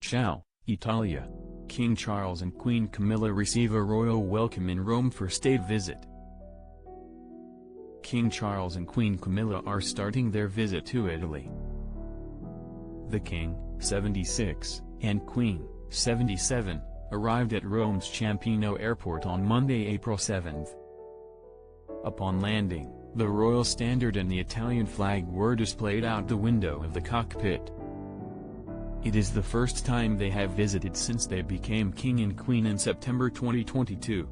Ciao, Italia. King Charles and Queen Camilla receive a royal welcome in Rome for state visit. King Charles and Queen Camilla are starting their visit to Italy. The King, 76, and Queen, 77, arrived at Rome's Ciampino Airport on Monday, April 7. Upon landing, the royal standard and the Italian flag were displayed out the window of the cockpit. It is the first time they have visited since they became king and queen in September 2022.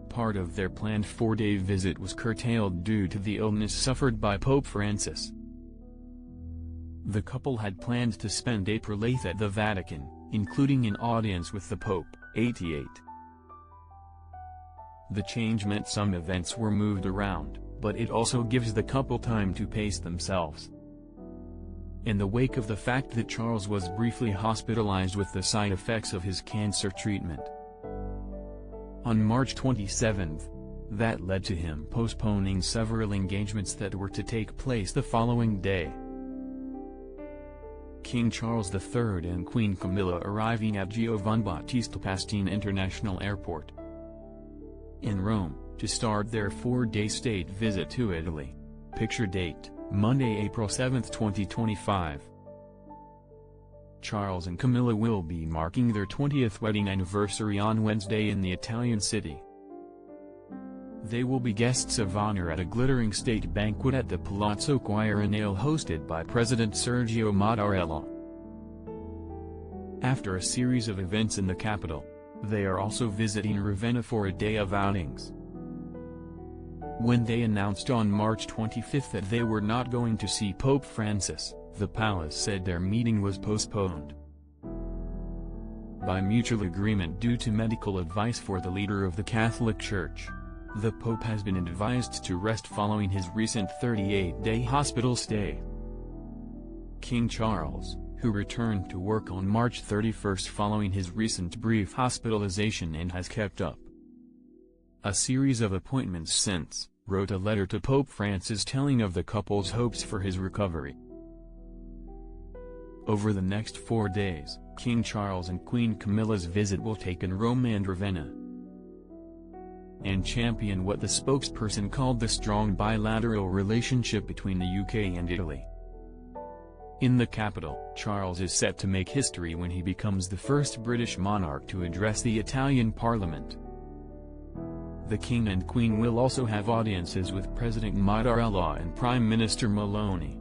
Part of their planned 4-day visit was curtailed due to the illness suffered by Pope Francis. The couple had planned to spend April 8 at the Vatican, including an audience with the Pope, 88. The change meant some events were moved around, but it also gives the couple time to pace themselves. In the wake of the fact that Charles was briefly hospitalized with the side effects of his cancer treatment on March 27, that led to him postponing several engagements that were to take place the following day. King Charles III and Queen Camilla arriving at Giovanni Battista Pastine International Airport in Rome, to start their 4-day state visit to Italy. Picture date, Monday, April 7, 2025. Charles and Camilla will be marking their 20th wedding anniversary on Wednesday in the Italian city. They will be guests of honor at a glittering state banquet at the Palazzo Quiriniale hosted by President Sergio Mattarella. After a series of events in the capital, they are also visiting Ravenna for a day of outings. When they announced on March 25 that they were not going to see Pope Francis, the palace said their meeting was postponed by mutual agreement due to medical advice for the leader of the Catholic Church. The Pope has been advised to rest following his recent 38-day hospital stay. King Charles, who returned to work on March 31 following his recent brief hospitalization and has kept up a series of appointments since, wrote a letter to Pope Francis telling of the couple's hopes for his recovery. Over the next 4 days, King Charles and Queen Camilla's visit will take in Rome and Ravenna and champion what the spokesperson called the strong bilateral relationship between the UK and Italy. In the capital, Charles is set to make history when he becomes the first British monarch to address the Italian Parliament. The King and Queen will also have audiences with President Mattarella and Prime Minister Maloney.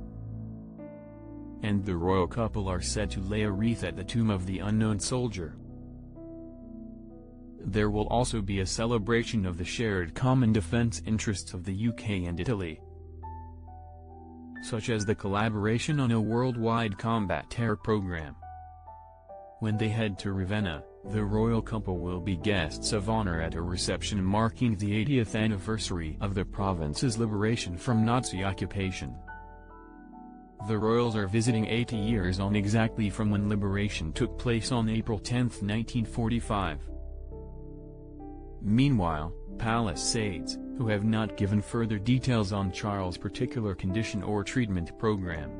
And the royal couple are set to lay a wreath at the tomb of the unknown soldier. There will also be a celebration of the shared common defense interests of the UK and Italy, such as the collaboration on a worldwide combat terror program. When they head to Ravenna, the royal couple will be guests of honor at a reception marking the 80th anniversary of the province's liberation from Nazi occupation. The royals are visiting 80 years on exactly from when liberation took place on April 10, 1945. Meanwhile, palace aides, who have not given further details on Charles' particular condition or treatment program,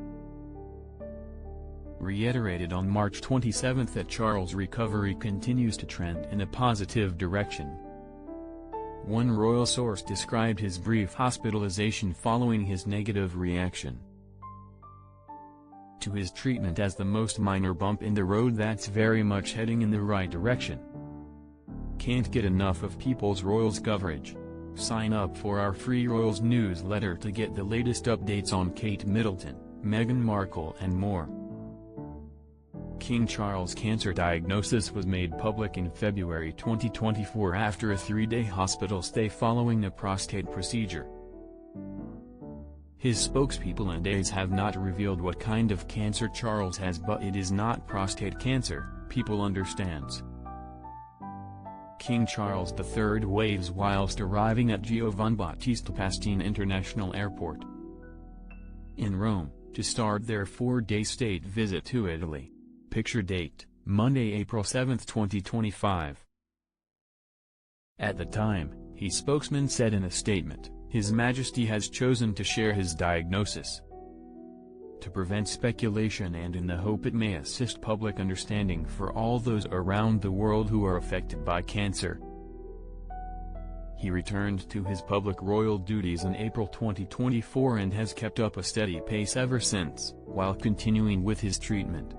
reiterated on March 27 that Charles' recovery continues to trend in a positive direction. One royal source described his brief hospitalization following his negative reaction to his treatment as the most minor bump in the road that's very much heading in the right direction. Can't get enough of People's Royals coverage. Sign up for our free Royals newsletter to get the latest updates on Kate Middleton, Meghan Markle and more. King Charles' cancer diagnosis was made public in February 2024 after a 3-day hospital stay following a prostate procedure. His spokespeople and aides have not revealed what kind of cancer Charles has, but it is not prostate cancer, people understands. King Charles III waves whilst arriving at Giovanni Battista Pastine International Airport in Rome, to start their 4-day state visit to Italy. Picture date, Monday, April 7, 2025. At the time, his spokesman said in a statement, His Majesty has chosen to share his diagnosis to prevent speculation and in the hope it may assist public understanding for all those around the world who are affected by cancer. He returned to his public royal duties in April 2024 and has kept up a steady pace ever since, while continuing with his treatment.